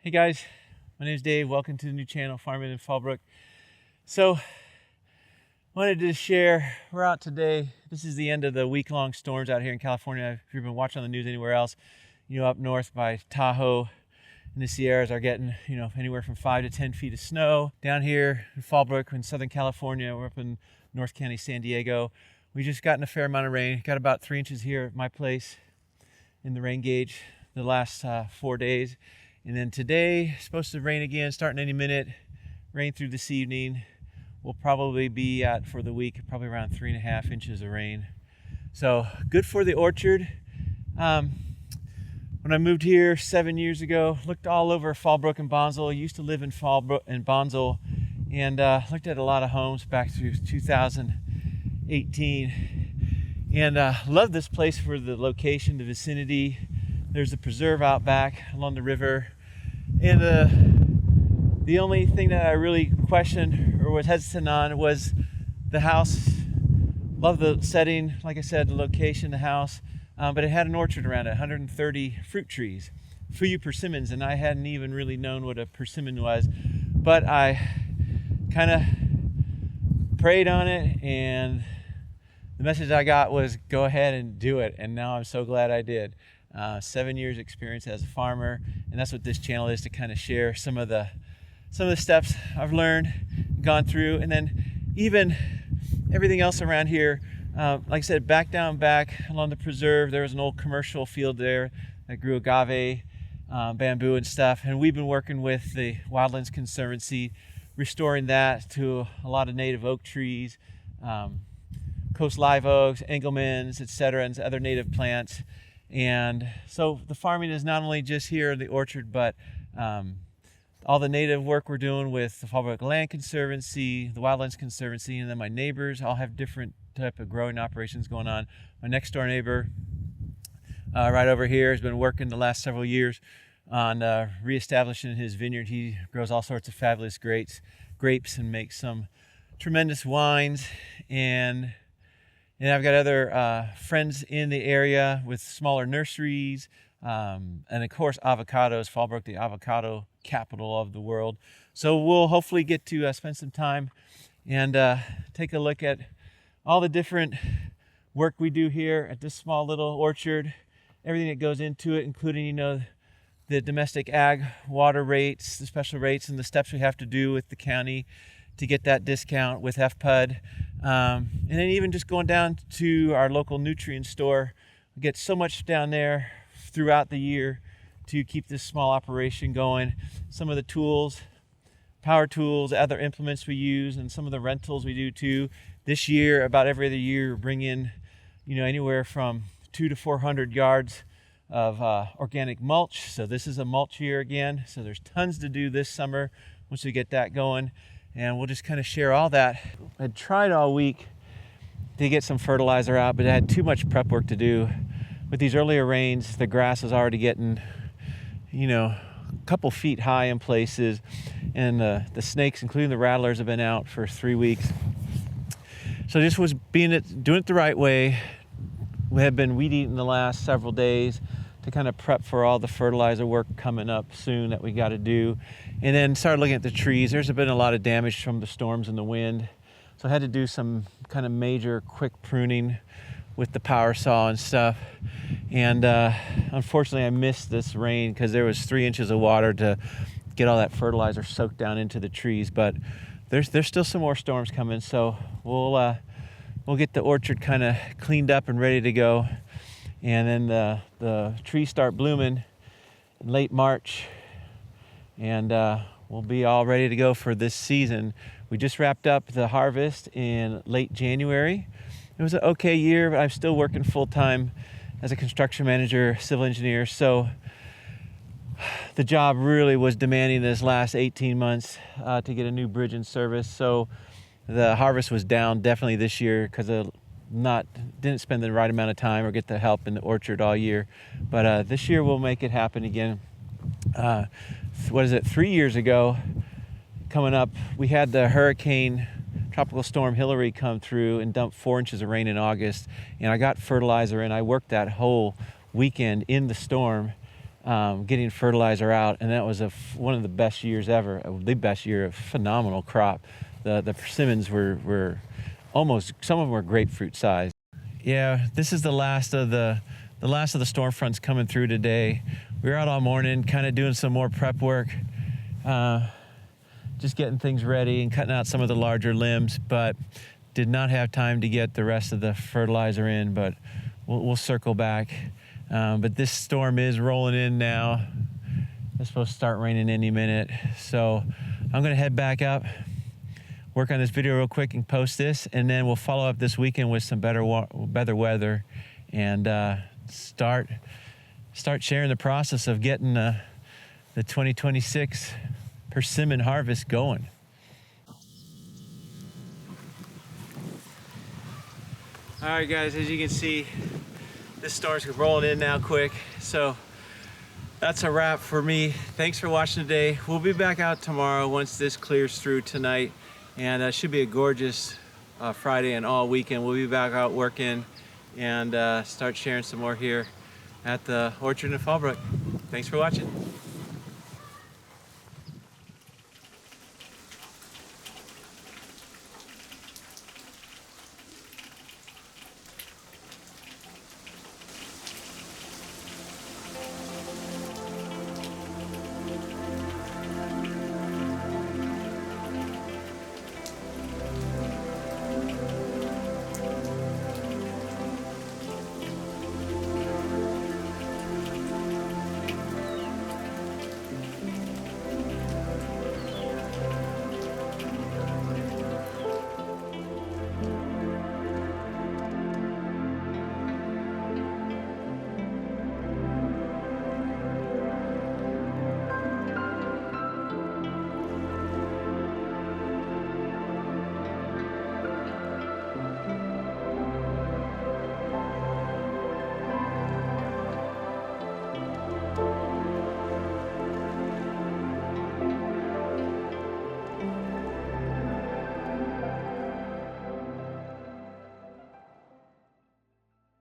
Hey guys, my name is Dave. Welcome to the new channel, Farming in Fallbrook. So, wanted to share, we're out today. This is the end of the week-long storms out here in California. If you've been watching on the news anywhere else, up north by Tahoe and the Sierras are getting, anywhere from 5 to 10 feet of snow. Down here in Fallbrook in Southern California, we're up in North County, San Diego. We just gotten a fair amount of rain. Got about 3 inches here at my place in the rain gauge the last 4 days. And then today, supposed to rain again, starting any minute. Rain through this evening. We'll probably be at, for the week, probably around 3.5 inches of rain. So good for the orchard. When I moved here 7 years ago, looked all over Fallbrook and Bonsall. I used to live in Fallbrook and Bonsall, and looked at a lot of homes back through 2018. And love this place for the location, the vicinity. There's a preserve out back along the river. And the only thing that I really questioned or was hesitant on was the house. Love the setting, like I said, the location, the house. But it had an orchard around it, 130 fruit trees, Fuyu Persimmons, and I hadn't even really known what a persimmon was. But I kind of prayed on it, and the message I got was go ahead and do it. And now I'm so glad I did. 7 years experience as a farmer, and that's what this channel is, to kind of share some of the steps I've learned, gone through, and then even everything else around here. Like I said, back along the preserve, there was an old commercial field there that grew agave, bamboo and stuff, and we've been working with the Wildlands Conservancy, restoring that to a lot of native oak trees, coast live oaks, engelmans, etc., and other native plants. And so the farming is not only just here in the orchard, but all the native work we're doing with the Fallbrook Land Conservancy, the Wildlands Conservancy, and then my neighbors all have different type of growing operations going on. My next door neighbor right over here has been working the last several years on reestablishing his vineyard. He grows all sorts of fabulous grapes and makes some tremendous wines. And I've got other friends in the area with smaller nurseries, and of course avocados. Fallbrook, the avocado capital of the world. So we'll hopefully get to spend some time and take a look at all the different work we do here at this small little orchard, everything that goes into it, including the domestic ag water rates, the special rates, and the steps we have to do with the county to get that discount with FPUD. And then even just going down to our local nutrient store, we get so much down there throughout the year to keep this small operation going. Some of the tools, power tools, other implements we use, and some of the rentals we do too. This year, about every other year, bring in anywhere from 200 to 400 yards of organic mulch. So this is a mulch year again. So there's tons to do this summer once we get that going. And we'll just kind of share all that. I tried all week to get some fertilizer out, but I had too much prep work to do. With these earlier rains, the grass is already getting, a couple feet high in places. And the snakes, including the rattlers, have been out for 3 weeks. So just was doing it the right way. We have been weed eating the last several days to kind of prep for all the fertilizer work coming up soon that we got to do. And then started looking at the trees. There's been a lot of damage from the storms and the wind. So I had to do some kind of major quick pruning with the power saw and stuff. And unfortunately I missed this rain because there was 3 inches of water to get all that fertilizer soaked down into the trees. But there's still some more storms coming. So we'll get the orchard kind of cleaned up and ready to go. And then the trees start blooming in late March, and we'll be all ready to go for this season. We just wrapped up the harvest in late January. It was an okay year, but I'm still working full-time as a construction manager, civil engineer. So the job really was demanding this last 18 months to get a new bridge in service. So the harvest was down definitely this year because of didn't spend the right amount of time or get the help in the orchard all year. But this year we'll make it happen again. 3 years ago coming up, we had the tropical storm Hillary come through and dump 4 inches of rain in August, and I got fertilizer, and I worked that whole weekend in the storm getting fertilizer out, and that was one of the best years ever, the best year, a phenomenal crop. The persimmons were almost, some of them were grapefruit size. Yeah, this is the last of the storm fronts coming through today. We were out all morning kind of doing some more prep work, just getting things ready and cutting out some of the larger limbs, but did not have time to get the rest of the fertilizer in, but we'll circle back. But this storm is rolling in now. It's supposed to start raining any minute. So I'm gonna head back up, work on this video real quick and post this, and then we'll follow up this weekend with some better weather and start sharing the process of getting the 2026 persimmon harvest going. All right, guys, as you can see, this storm's rolling in now quick. So that's a wrap for me. Thanks for watching today. We'll be back out tomorrow once this clears through tonight. And it should be a gorgeous Friday and all weekend. We'll be back out working and start sharing some more here at the orchard in Fallbrook. Thanks for watching.